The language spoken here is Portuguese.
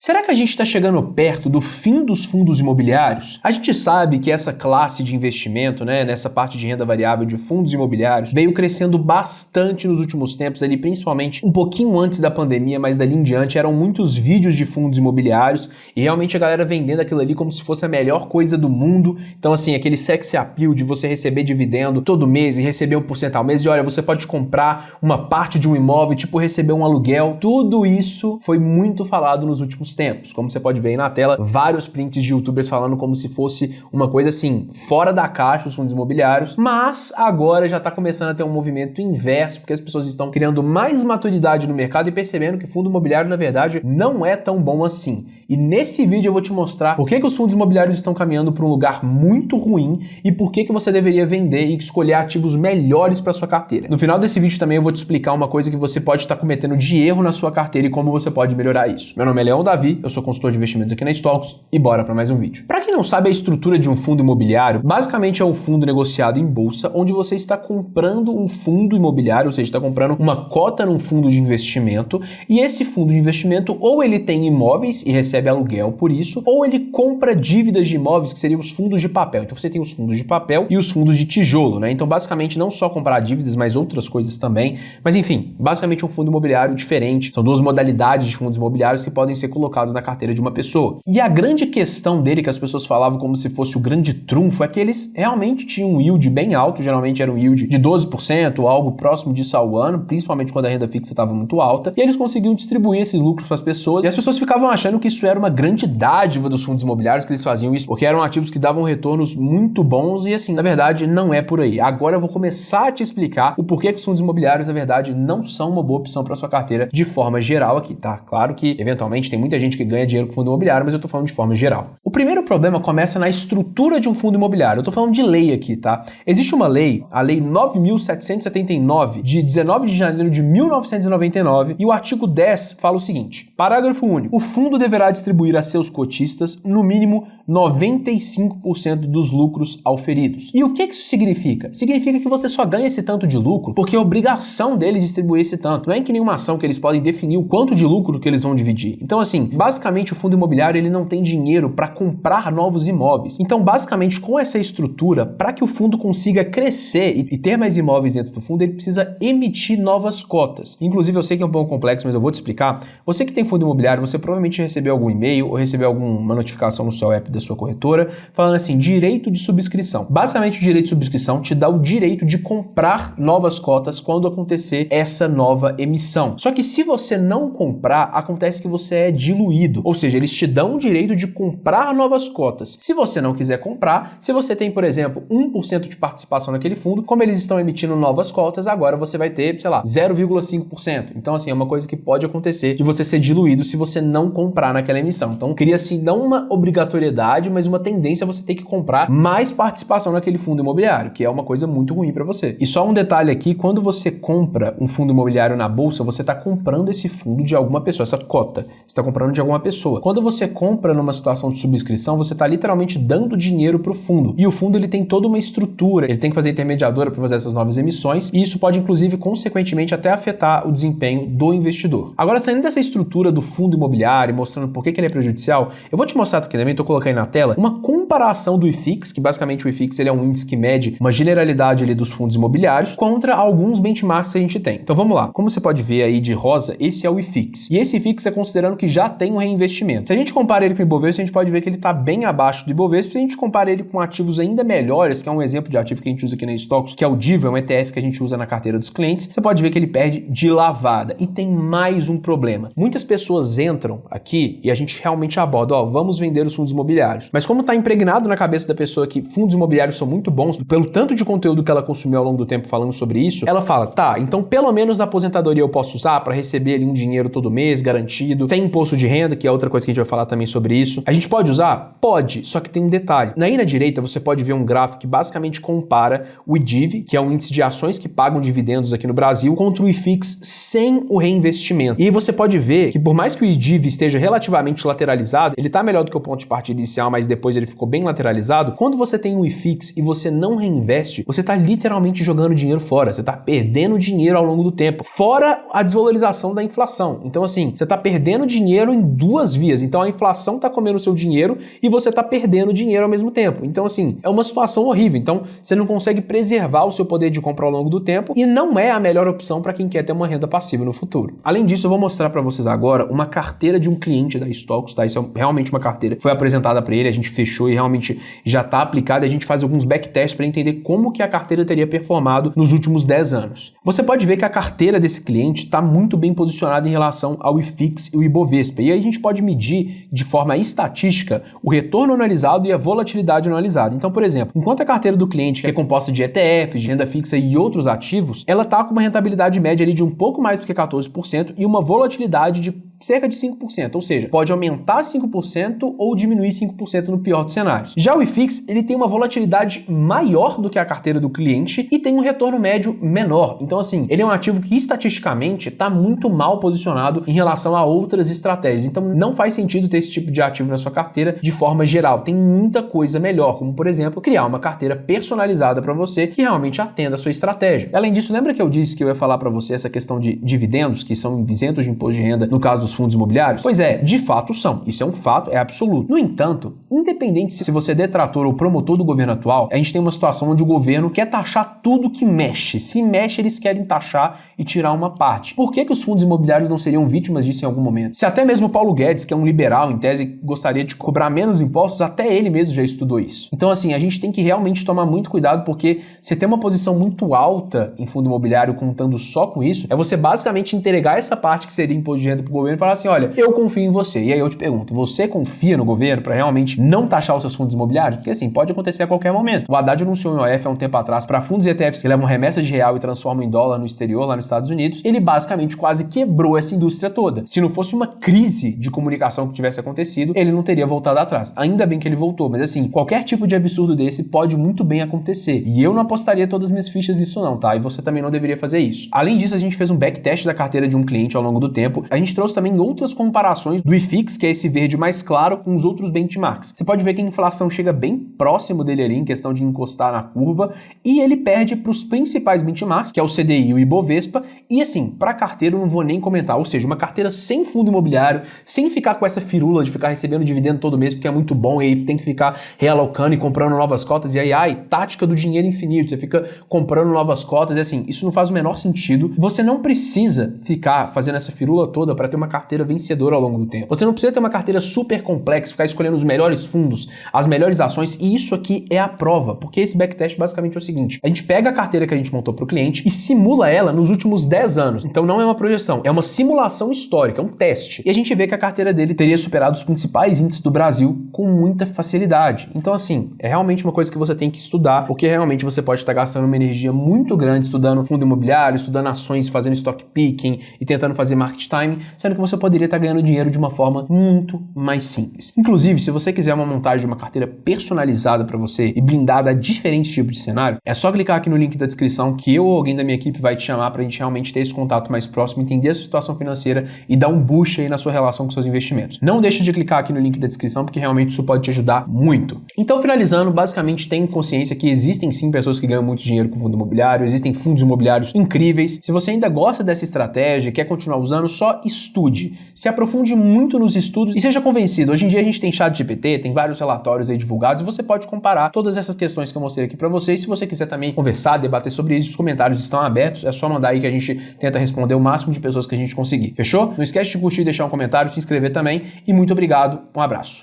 Será que a gente está chegando perto do fim dos fundos imobiliários? A gente sabe que essa classe de investimento, nessa parte de renda variável de fundos imobiliários, veio crescendo bastante nos últimos tempos, ali principalmente um pouquinho antes da pandemia, mas dali em diante eram muitos vídeos de fundos imobiliários e realmente a galera vendendo aquilo ali como se fosse a melhor coisa do mundo. Então assim, aquele sex appeal de você receber dividendo todo mês e receber 1% ao mês e olha, você pode comprar uma parte de um imóvel, tipo receber um aluguel, tudo isso foi muito falado nos últimos tempos. Como você pode ver aí na tela, vários prints de youtubers falando como se fosse uma coisa assim, fora da caixa os fundos imobiliários, mas agora já está começando a ter um movimento inverso, porque as pessoas estão criando mais maturidade no mercado e percebendo que fundo imobiliário, na verdade, não é tão bom assim. E nesse vídeo eu vou te mostrar por que os fundos imobiliários estão caminhando para um lugar muito ruim e por que você deveria vender e escolher ativos melhores para sua carteira. No final desse vídeo também eu vou te explicar uma coisa que você pode estar cometendo de erro na sua carteira e como você pode melhorar isso. Meu nome é Leão Davi, eu sou consultor de investimentos aqui na Stocks e bora para mais um vídeo. Para quem não sabe a estrutura de um fundo imobiliário, basicamente é um fundo negociado em bolsa onde você está comprando um fundo imobiliário, ou seja, está comprando uma cota num fundo de investimento e esse fundo de investimento ou ele tem imóveis e recebe aluguel por isso, ou ele compra dívidas de imóveis que seriam os fundos de papel. Então você tem os fundos de papel e os fundos de tijolo, Então basicamente não só comprar dívidas, mas outras coisas também. Mas enfim, basicamente um fundo imobiliário diferente. São duas modalidades de fundos imobiliários que podem ser colocados na carteira de uma pessoa. E a grande questão dele, que as pessoas falavam como se fosse o grande trunfo, é que eles realmente tinham um yield bem alto, geralmente era um yield de 12% ou algo próximo disso ao ano, principalmente quando a renda fixa estava muito alta, e eles conseguiam distribuir esses lucros para as pessoas, e as pessoas ficavam achando que isso era uma grande dádiva dos fundos imobiliários, que eles faziam isso, porque eram ativos que davam retornos muito bons, e assim, na verdade, não é por aí. Agora eu vou começar a te explicar o porquê que os fundos imobiliários, na verdade, não são uma boa opção para sua carteira de forma geral aqui, tá? Claro que, eventualmente, tem muita gente que ganha dinheiro com fundo imobiliário, mas eu tô falando de forma geral. O primeiro problema começa na estrutura de um fundo imobiliário. Eu tô falando de lei aqui, tá? Existe uma lei, a Lei 9.779, de 19 de janeiro de 1999, e o artigo 10 fala o seguinte, parágrafo único, o fundo deverá distribuir a seus cotistas, no mínimo, 95% dos lucros auferidos. E o que isso significa? Significa que você só ganha esse tanto de lucro porque é obrigação deles distribuir esse tanto. Não é que nenhuma ação que eles podem definir o quanto de lucro que eles vão dividir. Então, assim, basicamente o fundo imobiliário ele não tem dinheiro para comprar novos imóveis. Então, basicamente, com essa estrutura, para que o fundo consiga crescer e ter mais imóveis dentro do fundo, ele precisa emitir novas cotas. Inclusive, eu sei que é um pouco complexo, mas eu vou te explicar. Você que tem fundo imobiliário, você provavelmente recebeu algum e-mail ou recebeu alguma notificação no seu app da sua corretora falando assim, direito de subscrição. Basicamente, o direito de subscrição te dá o direito de comprar novas cotas quando acontecer essa nova emissão. Só que se você não comprar, acontece que você é diluído. Ou seja, eles te dão o direito de comprar novas cotas. Se você não quiser comprar, se você tem, por exemplo, 1% de participação naquele fundo, como eles estão emitindo novas cotas, agora você vai ter, sei lá, 0,5%. Então, assim, é uma coisa que pode acontecer de você ser diluído se você não comprar naquela emissão. Então, cria-se não uma obrigatoriedade, mas uma tendência a você ter que comprar mais participação naquele fundo imobiliário, que é uma coisa muito ruim para você. E só um detalhe aqui, quando você compra um fundo imobiliário na bolsa, você está comprando esse fundo de alguma pessoa, essa cota, você está comprando de alguma pessoa. Quando você compra numa situação de subscrição, você está literalmente dando dinheiro para o fundo. E o fundo ele tem toda uma estrutura, ele tem que fazer intermediadora para fazer essas novas emissões, e isso pode, inclusive, consequentemente, até afetar o desempenho do investidor. Agora, saindo dessa estrutura do fundo imobiliário, mostrando por que ele é prejudicial, eu vou te mostrar aqui também, estou colocando aí na tela, uma comparação do IFIX, que basicamente o IFIX ele é um índice que mede uma generalidade ali dos fundos imobiliários, contra alguns benchmarks que a gente tem. Então vamos lá. Como você pode ver aí de rosa, esse é o IFIX. E esse IFIX é considerando que já tem um reinvestimento. Se a gente compara ele com o Ibovespa, a gente pode ver que ele está bem abaixo do Ibovespa. Se a gente compara ele com ativos ainda melhores, que é um exemplo de ativo que a gente usa aqui na Stocks, que é o DIVA, é um ETF que a gente usa na carteira dos clientes, você pode ver que ele perde de lavada. E tem mais um problema. Muitas pessoas entram aqui e a gente realmente aborda, vamos vender os fundos imobiliários. Mas como está impregnado na cabeça da pessoa que fundos imobiliários são muito bons, pelo tanto de conteúdo que ela consumiu ao longo do tempo falando sobre isso, ela fala, tá, então pelo menos na aposentadoria eu posso usar para receber ali um dinheiro todo mês, garantido, sem imposto de renda, que é outra coisa que a gente vai falar também sobre isso. A gente pode usar? Pode, só que tem um detalhe. Aí na direita você pode ver um gráfico que basicamente compara o IDIV, que é um índice de ações que pagam dividendos aqui no Brasil, contra o IFIX sem o reinvestimento. E aí você pode ver que por mais que o IDIV esteja relativamente lateralizado, ele tá melhor do que o ponto de partida inicial, mas depois ele ficou bem lateralizado, quando você tem um IFIX e você não reinveste, você está literalmente jogando dinheiro fora, você está perdendo dinheiro ao longo do tempo, fora a desvalorização da inflação. Então assim, você está perdendo dinheiro em duas vias, então a inflação está comendo o seu dinheiro e você está perdendo dinheiro ao mesmo tempo. Então assim, é uma situação horrível, então você não consegue preservar o seu poder de compra ao longo do tempo e não é a melhor opção para quem quer ter uma renda passiva no futuro. Além disso, eu vou mostrar para vocês agora uma carteira de um cliente da Stocks, tá? Isso é realmente uma carteira que foi apresentada para ele, a gente fechou e realmente já está aplicada, a gente faz alguns backtests para entender como que a carteira teria performado nos últimos 10 anos. Você pode ver que a carteira desse cliente está muito bem posicionada em relação ao IFIX e o Ibovespa, e aí a gente pode medir de forma estatística o retorno anualizado e a volatilidade anualizada. Então, por exemplo, enquanto a carteira do cliente, que é composta de ETFs, de renda fixa e outros ativos, ela está com uma rentabilidade média ali de um pouco mais do que 14% e uma volatilidade de cerca de 5%, ou seja, pode aumentar 5% ou diminuir 5% no pior dos cenários. Já o IFIX, ele tem uma volatilidade maior do que a carteira do cliente e tem um retorno médio menor. Então assim, ele é um ativo que estatisticamente está muito mal posicionado em relação a outras estratégias. Então não faz sentido ter esse tipo de ativo na sua carteira de forma geral. Tem muita coisa melhor, como por exemplo, criar uma carteira personalizada para você que realmente atenda a sua estratégia. Além disso, lembra que eu disse que eu ia falar para você essa questão de dividendos, que são isentos de imposto de renda no caso dos fundos imobiliários? Pois é, de fato são. Isso é um fato, é absoluto. No entanto, independente se você é detrator ou promotor do governo atual, a gente tem uma situação onde o governo quer taxar tudo que mexe. Se mexe, eles querem taxar e tirar uma parte. Por que os fundos imobiliários não seriam vítimas disso em algum momento? Se até mesmo Paulo Guedes, que é um liberal, em tese, gostaria de cobrar menos impostos, até ele mesmo já estudou isso. Então, assim, a gente tem que realmente tomar muito cuidado, porque você ter uma posição muito alta em fundo imobiliário contando só com isso, é você basicamente entregar essa parte que seria imposto de renda pro governo e falar assim, olha, eu confio em você. E aí eu te pergunto, você confia no governo para realmente não taxar os seus fundos imobiliários? Porque assim, pode acontecer a qualquer momento. O Haddad anunciou em OF há um tempo atrás para fundos e ETFs que levam remessas de real e transformam em dólar no exterior, lá nos Estados Unidos. Ele basicamente quase quebrou essa indústria toda. Se não fosse uma crise de comunicação que tivesse acontecido, ele não teria voltado atrás. Ainda bem que ele voltou, mas assim, qualquer tipo de absurdo desse pode muito bem acontecer. E eu não apostaria todas as minhas fichas nisso não, tá? E você também não deveria fazer isso. Além disso, a gente fez um backtest da carteira de um cliente ao longo do tempo. A gente trouxe também outras comparações do IFIX, que é esse verde mais claro, com os outros benchmarks. Você pode ver que a inflação chega bem próximo dele ali, em questão de encostar na curva, e ele perde para os principais benchmarks, que é o CDI e o Ibovespa, e assim, para carteira eu não vou nem comentar, ou seja, uma carteira sem fundo imobiliário, sem ficar com essa firula de ficar recebendo dividendo todo mês, porque é muito bom, e aí tem que ficar realocando e comprando novas cotas, e aí, tática do dinheiro infinito, você fica comprando novas cotas, e assim, isso não faz o menor sentido. Você não precisa ficar fazendo essa firula toda para ter uma carteira vencedora ao longo do tempo. Você não precisa ter uma carteira super complexa, ficar escolhendo os melhores fundos, as melhores ações, e isso aqui é a prova, porque esse backtest basicamente é o seguinte, a gente pega a carteira que a gente montou para o cliente e simula ela nos últimos 10 anos. Então não é uma projeção, é uma simulação histórica, é um teste. E a gente vê que a carteira dele teria superado os principais índices do Brasil com muita facilidade. Então assim, é realmente uma coisa que você tem que estudar, porque realmente você pode estar gastando uma energia muito grande estudando fundo imobiliário, estudando ações, fazendo stock picking e tentando fazer market time, sendo que você poderia estar ganhando dinheiro de uma forma muito mais simples. Inclusive, se você quiser uma montagem de uma carteira personalizada para você e blindada a diferentes tipos de cenário, é só clicar aqui no link da descrição que eu ou alguém da minha equipe vai te chamar para a gente realmente ter esse contato mais próximo, entender a sua situação financeira e dar um boost aí na sua relação com seus investimentos. Não deixe de clicar aqui no link da descrição, porque realmente isso pode te ajudar muito. Então, finalizando, basicamente tenha consciência que existem sim pessoas que ganham muito dinheiro com fundo imobiliário, existem fundos imobiliários incríveis. Se você ainda gosta dessa estratégia, quer continuar usando, só estude. Se aprofunde muito nos estudos e seja convencido. Hoje em dia a gente tem ChatGPT, tem vários relatórios aí divulgados e você pode comparar todas essas questões que eu mostrei aqui para vocês. Se você quiser também conversar, debater sobre isso, os comentários estão abertos, é só mandar aí que a gente tenta responder o máximo de pessoas que a gente conseguir. Fechou? Não esquece de curtir, deixar um comentário, se inscrever também e muito obrigado, um abraço.